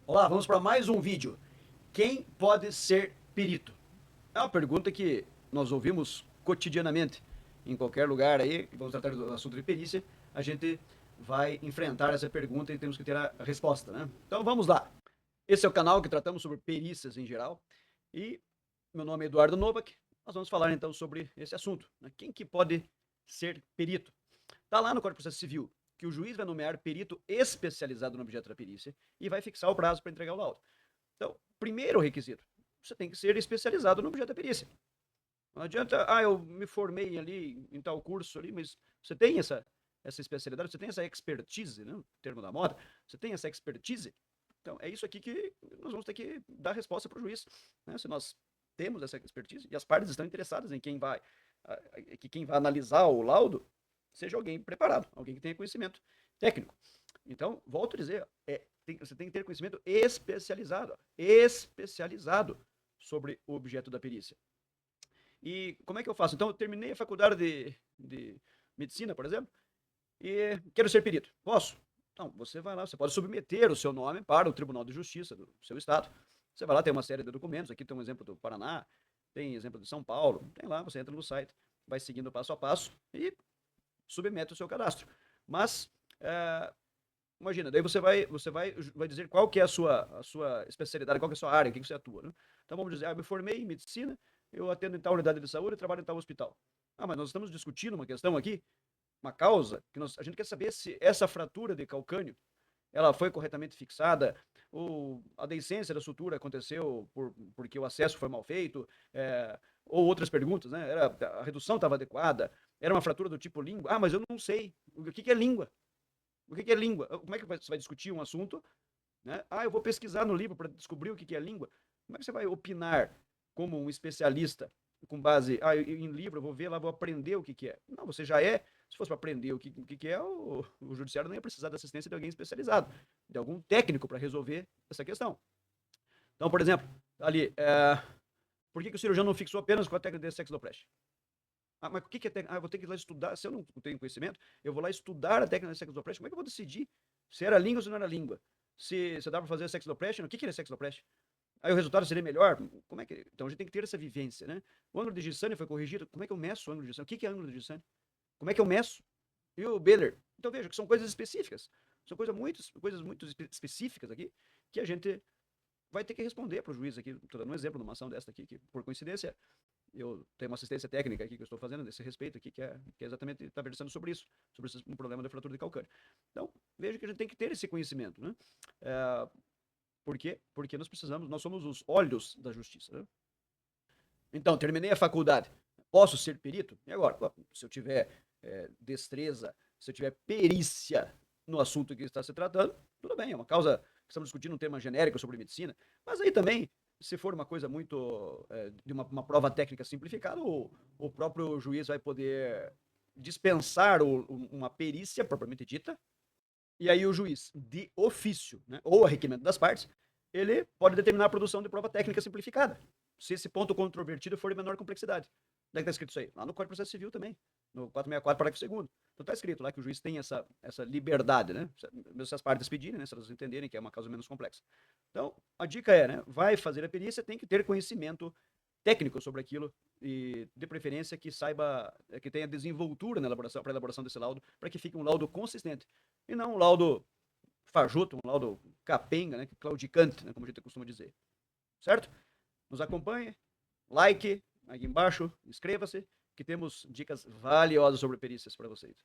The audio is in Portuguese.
Olá, vamos para mais um vídeo. Quem pode ser perito? É uma pergunta que nós ouvimos cotidianamente. Em qualquer lugar aí, vamos tratar do assunto de perícia, a gente vai enfrentar essa pergunta e temos que ter a resposta, né? Então vamos lá. Esse é o canal que tratamos sobre perícias em geral. E meu nome é Eduardo Novak. Nós vamos falar então sobre esse assunto, né? Quem que pode ser perito? Está lá no Código de Processo Civil que o juiz vai nomear perito especializado no objeto da perícia e vai fixar o prazo para entregar o laudo. Então, primeiro requisito, você tem que ser especializado no objeto da perícia. Não adianta, eu me formei ali em tal curso ali, mas você tem essa especialidade, você tem essa expertise, né, o termo da moda, você tem essa expertise. Então, é isso aqui que nós vamos ter que dar resposta para o juiz. Né? Se nós temos essa expertise e as partes estão interessadas em que quem vai analisar o laudo seja alguém preparado, alguém que tenha conhecimento técnico. Então, volto a dizer, você tem que ter conhecimento especializado sobre o objeto da perícia. E como é que eu faço? Então, eu terminei a faculdade de medicina, por exemplo, e quero ser perito. Posso? Então, você vai lá, você pode submeter o seu nome para o Tribunal de Justiça do seu estado. Você vai lá, tem uma série de documentos. Aqui tem um exemplo do Paraná, tem exemplo de São Paulo. Tem lá, você entra no site, vai seguindo passo a passo e submete o seu cadastro. Mas, imagina, daí vai dizer qual que é a sua especialidade, qual que é a sua área, o que você atua. Né? Então vamos dizer, eu me formei em medicina, eu atendo em tal unidade de saúde e trabalho em tal hospital. Mas nós estamos discutindo uma questão aqui, uma causa, que a gente quer saber se essa fratura de calcânio, ela foi corretamente fixada, ou a deiscência da sutura aconteceu porque o acesso foi mal feito, ou outras perguntas, né? A redução estava adequada, era uma fratura do tipo língua. Mas eu não sei. O que é língua? O que é língua? Como é que você vai discutir um assunto? Né? Eu vou pesquisar no livro para descobrir o que é língua. Como é que você vai opinar como um especialista com base em livro? Eu vou ver lá, vou aprender o que é. Não, você já é. Se fosse para aprender o que é, o judiciário não ia precisar da assistência de alguém especializado, de algum técnico para resolver essa questão. Então, por exemplo, ali, por que o cirurgião não fixou apenas com a técnica de sexodopreste? Mas o que é técnica? Eu vou ter que ir lá estudar. Se eu não tenho conhecimento, eu vou lá estudar a técnica de sexodopreste. Como é que eu vou decidir se era língua ou se não era língua? Se dá para fazer sexodopreste, o que é sexodopreste? Aí o resultado seria melhor? Como é que... Então a gente tem que ter essa vivência, né? O ângulo de Gissane foi corrigido. Como é que eu meço o ângulo de Gissane? O que é ângulo de Gissane? Como é que eu meço? E o Baylor? Então veja que são coisas específicas. São coisas muito específicas aqui que a gente vai ter que responder para o juiz aqui. Estou dando um exemplo numa ação desta aqui, que por coincidência eu tenho uma assistência técnica aqui que eu estou fazendo nesse respeito aqui, que é exatamente está versando sobre isso, sobre um problema de fratura de calcânio. Então, veja que a gente tem que ter esse conhecimento, né? Por quê? Porque nós somos os olhos da justiça, né? Então, terminei a faculdade, posso ser perito? E agora? Se eu tiver destreza, se eu tiver perícia no assunto que está se tratando, tudo bem, é uma causa que estamos discutindo um tema genérico sobre medicina, mas aí também, se for uma coisa muito de uma prova técnica simplificada, o próprio juiz vai poder dispensar uma perícia propriamente dita, e aí o juiz, de ofício, né, ou a requerimento das partes, ele pode determinar a produção de prova técnica simplificada, se esse ponto controvertido for de menor complexidade. Onde é que está escrito isso aí? Lá no Código de Processo Civil também, no 464, parágrafo 2º. Então está escrito lá que o juiz tem essa liberdade, né? Mesmo se as partes pedirem, né? Se elas entenderem que é uma causa menos complexa. Então, a dica é, né? Vai fazer a perícia, tem que ter conhecimento técnico sobre aquilo e, de preferência, que saiba, que tenha desenvoltura na elaboração, para a elaboração desse laudo, para que fique um laudo consistente. E não um laudo fajuto, um laudo capenga, né? Claudicante, né? Como a gente costuma dizer. Certo? Nos acompanhe, like aqui embaixo, inscreva-se, que temos dicas valiosas sobre perícias para vocês.